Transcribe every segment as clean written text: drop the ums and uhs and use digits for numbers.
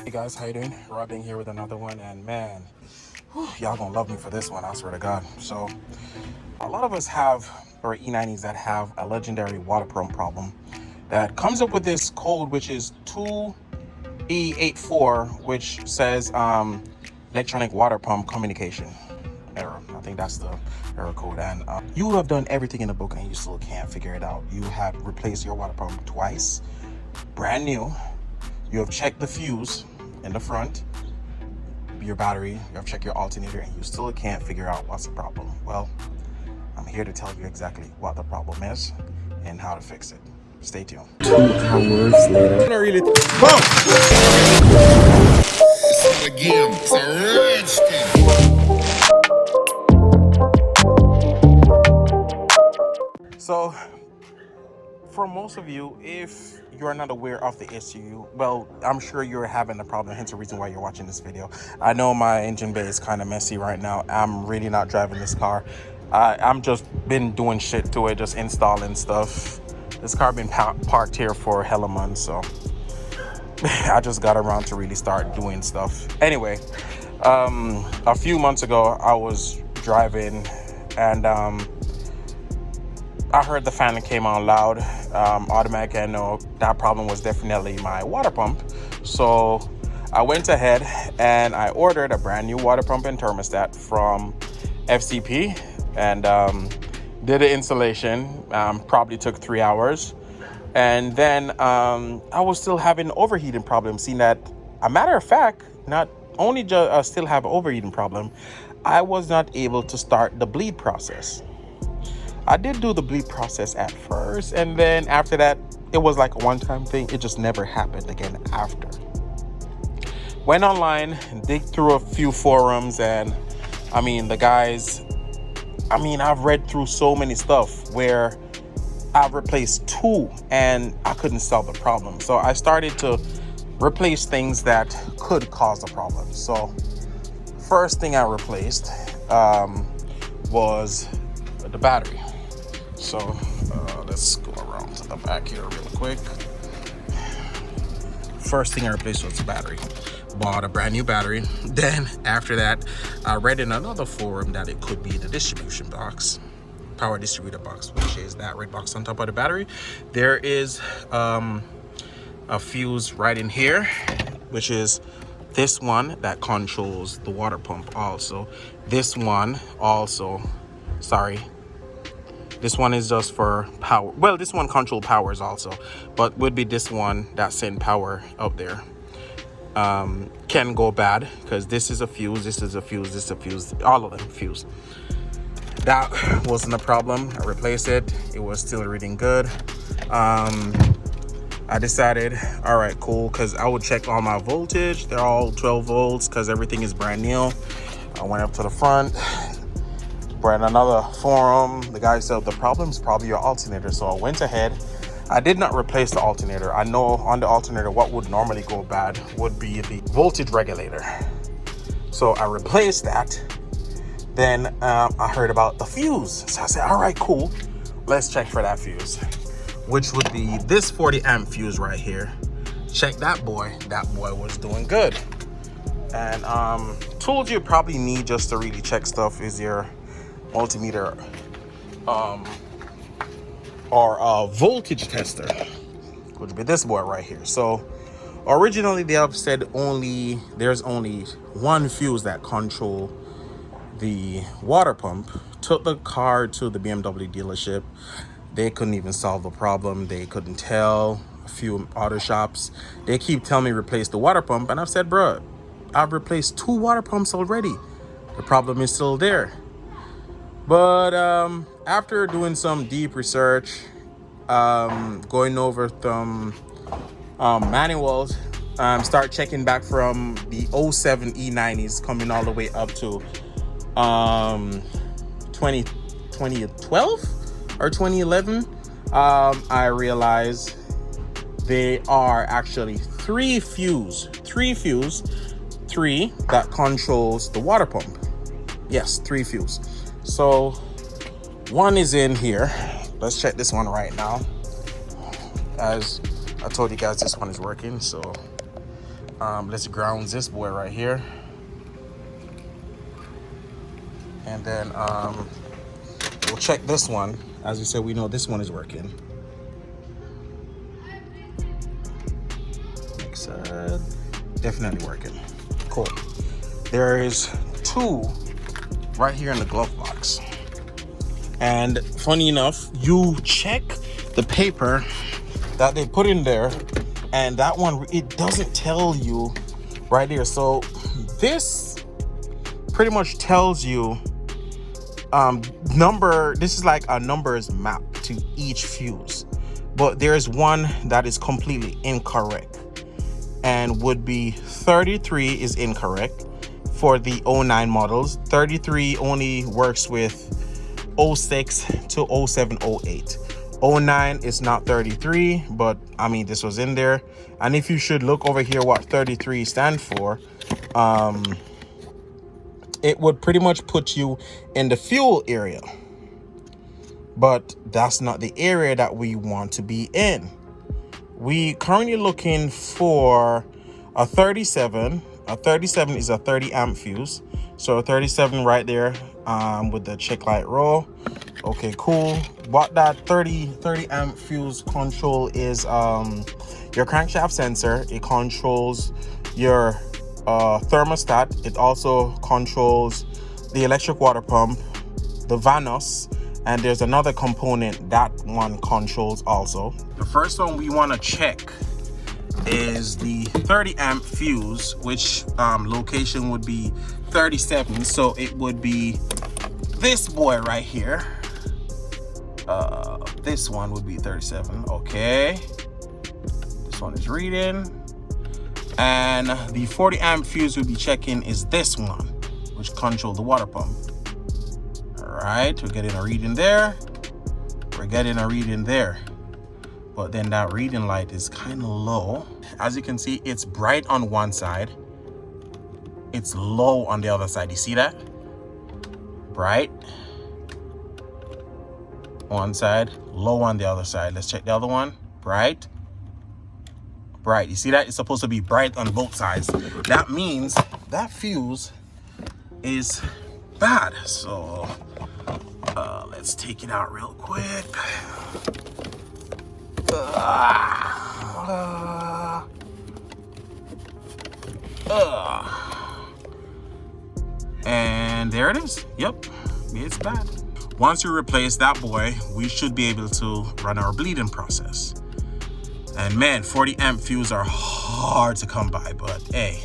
Hey guys, how you doing? Robbing here with another one, and man, y'all gonna love me for this one, I swear to God. So, a lot of us have, or E90s that have a legendary water pump problem that comes up with this code, which is 2E84, which says electronic water pump communication error. I think that's the error code. And you have done everything in the book and you still can't figure it out. You have replaced your water pump twice, brand new. You have checked the fuse in the front, your battery, you have checked your alternator, and you still can't figure out what's the problem. Well, I'm here to tell you exactly what the problem is and how to fix it. Stay tuned. 2 hours later. Not really. It's not a game, it's a rich thing. So, for most of you, if you're not aware of the issue, well, I'm sure you're having a problem, hence the reason why you're watching this video. I know my engine bay is kind of messy right now. I'm really not driving this car. I'm just been doing shit to it, just installing stuff. This car been parked here for hella months, so I just got around to really start doing stuff. Anyway, a few months ago, I was driving and I heard the fan came on loud, automatic. I know that problem was definitely my water pump. So I went ahead and I ordered a brand new water pump and thermostat from FCP and did the installation. Probably took 3 hours. And then I was still having overheating problems. Seeing that, a matter of fact, not only just still have overheating problem, I was not able to start the bleed process. I did do the bleed process at first, and then after that, it was like a one-time thing. It just never happened again after. Went online, dig through a few forums, and I mean, the guys, I've read through so many stuff where I've replaced two and I couldn't solve the problem. So I started to replace things that could cause the problem. So first thing I replaced was the battery. So let's go around to the back here real quick. First thing I replaced was the battery. Bought a brand new battery. Then after that, I read in another forum that it could be the distribution box, power distributor box, which is that red box on top of the battery. There is a fuse right in here, which is this one that controls the water pump also. This one also, sorry, this one is just for power. Well, this one control powers also, but would be this one that send power up there. Can go bad because this is a fuse, this is a fuse, this is a fuse, all of them fuse. That wasn't a problem. I replaced it. It was still reading good. I decided, all right, cool, because I would check all my voltage. They're all 12 volts because everything is brand new. I went up to the front, read another forum. The guy said the problem is probably your alternator. So I went ahead. I did not replace the alternator. I know on the alternator what would normally go bad would be the voltage regulator. So I replaced that. Then I heard about the fuse. So I said, all right, cool. Let's check for that fuse, which would be this 40 amp fuse right here. Check that boy. That boy was doing good. And tools you probably need just to really check stuff is your multimeter or a voltage tester, which would be this boy right here. So originally they have said there's only one fuse that control the water pump. Took the car to the BMW dealership. They couldn't even solve the problem. They couldn't tell. A few auto shops, they keep telling me replace the water pump, and I've said, bro, I've replaced 2 water pumps already. The problem is still there. But after doing some deep research, going over some manuals, start checking back from the 07 E90s coming all the way up to 2012 or 2011, I realized they are actually three fuse that controls the water pump. Yes, 3 fuse. So one is in here. Let's check this one right now. As I told you guys, this one is working. So Let's ground this boy right here. And then we'll check this one. As we said, we know this one is working. Next side, definitely working. Cool. There is 2 right here in the glove box. And funny enough, you check the paper that they put in there, and that one, it doesn't tell you right there. So this pretty much tells you this is like a numbers map to each fuse, but there's one that is completely incorrect, and would be 33 is incorrect for the 09 models. 33 only works with 06 to 07, 08. 09 is not 33, but I mean, this was in there. And if you should look over here what 33 stand for, it would pretty much put you in the fuel area, but that's not the area that we want to be in. We currently looking for a 37. A 37 is a 30 amp fuse, so a 37 right there with the check light roll. Okay, cool. What that 30 amp fuse control is your crankshaft sensor. It controls your thermostat. It also controls the electric water pump, the vanos, and there's another component that one controls also. The first one we want to check is the 30 amp fuse, which location would be 37. So it would be this boy right here. This one would be 37. Okay, this one is reading. And the 40 amp fuse we'll be checking is this one, which controls the water pump. All right, we're getting a reading there. We're getting a reading there. But then that reading light is kind of low. As you can see, it's bright on one side. It's low on the other side. You see that? Bright one side, low on the other side. Let's check the other one. Bright. Bright. You see that? It's supposed to be bright on both sides. That means that fuse is bad. So let's take it out real quick. And there it is. Yep, it's bad. Once you replace that boy, we should be able to run our bleeding process. And man, 40 amp fuse are hard to come by, but hey,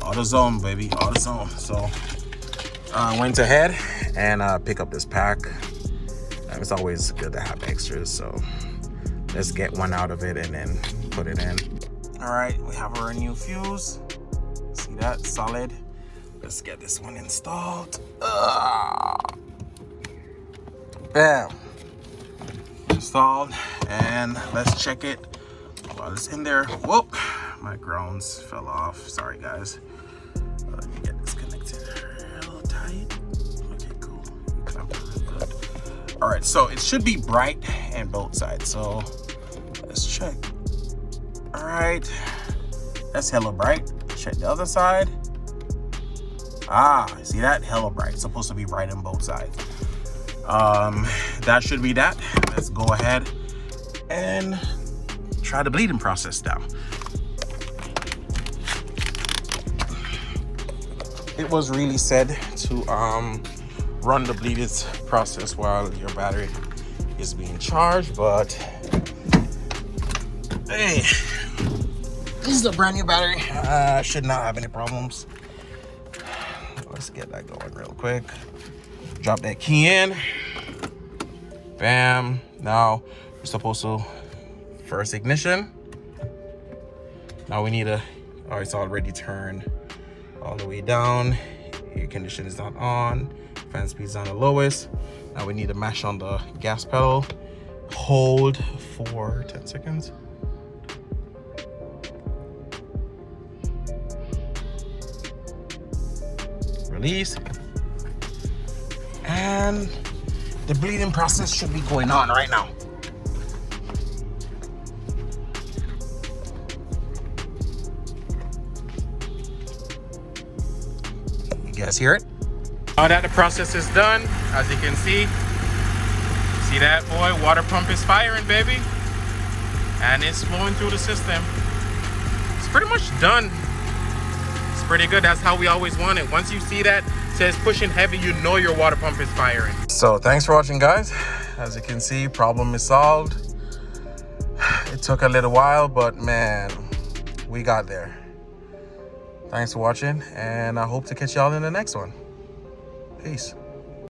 AutoZone, baby, AutoZone. So I went ahead and pick up this pack. And it's always good to have extras, so let's get one out of it and then put it in. All right, we have our new fuse. See that? Solid. Let's get this one installed. Bam. Installed, and let's check it while it's in there. Whoop, my grounds fell off. Sorry, guys. Let me get this connected real tight. Okay, cool. Good. All right, so it should be bright on both sides. So let's check. All right, that's hella bright. Check the other side. See that? Hella bright. It's supposed to be bright on both sides. That should be that. Let's go ahead and try the bleeding process now. It was really said to run the bleeding process while your battery is being charged, but hey, this is a brand new battery. Should not have any problems. Let's get that going real quick. Drop that key in. Bam. Now we're supposed to first ignition. Now we need it's already turned all the way down. Air condition is not on. Fan speed is on the lowest. Now we need to mash on the gas pedal. Hold for 10 seconds. Release. And the bleeding process should be going on right now. You guys hear it? Now that the process is done, as you can see that boy, water pump is firing, baby, and it's flowing through the system. It's pretty much done. It's pretty good. That's how we always want it. Once you see that says pushing heavy, you know your water pump is firing. So thanks for watching, guys. As you can see, problem is solved. It took a little while, but man, we got there. Thanks for watching, and I hope to catch y'all in the next one. Peace.